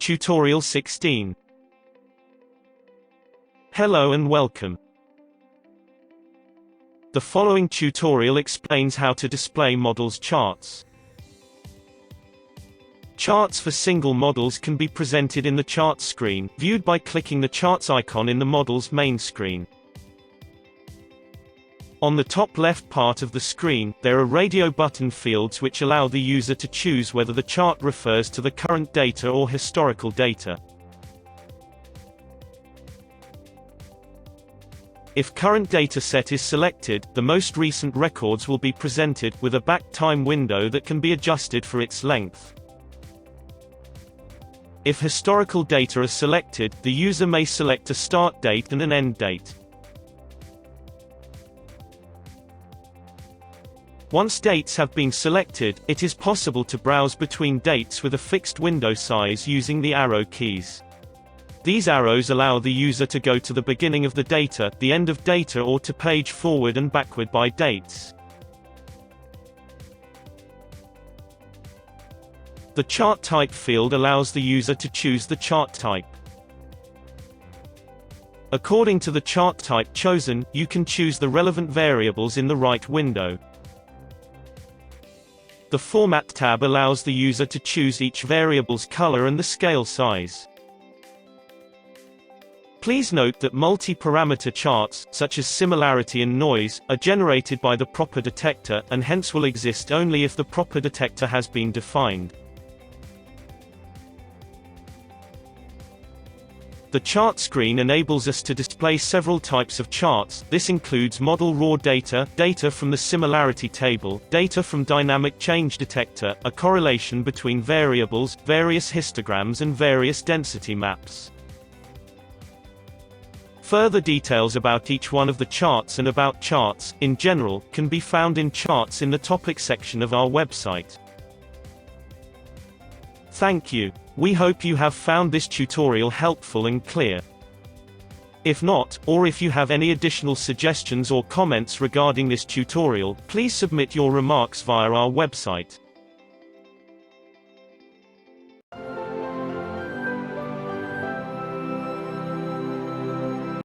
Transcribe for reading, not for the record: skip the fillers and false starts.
Tutorial 16. Hello and welcome. The following tutorial explains how to display models charts. Charts for single models can be presented in the Charts screen, viewed by clicking the Charts icon in the model's main screen. On the top left part of the screen, there are radio button fields which allow the user to choose whether the chart refers to the current data or historical data. If current data set is selected, the most recent records will be presented, with a back time window that can be adjusted for its length. If historical data are selected, the user may select a start date and an end date. Once dates have been selected, it is possible to browse between dates with a fixed window size using the arrow keys. These arrows allow the user to go to the beginning of the data, the end of data, or to page forward and backward by dates. The chart type field allows the user to choose the chart type. According to the chart type chosen, you can choose the relevant variables in the right window. The Format tab allows the user to choose each variable's color and the scale size. Please note that multi-parameter charts, such as similarity and noise, are generated by the proper detector, and hence will exist only if the proper detector has been defined. The chart screen enables us to display several types of charts. This includes model raw data, data from the similarity table, data from dynamic change detector, a correlation between variables, various histograms, and various density maps. Further details about each one of the charts and about charts, in general, can be found in Charts in the Topics section of our website. Thank you. We hope you have found this tutorial helpful and clear. If not, or if you have any additional suggestions or comments regarding this tutorial, please submit your remarks via our website.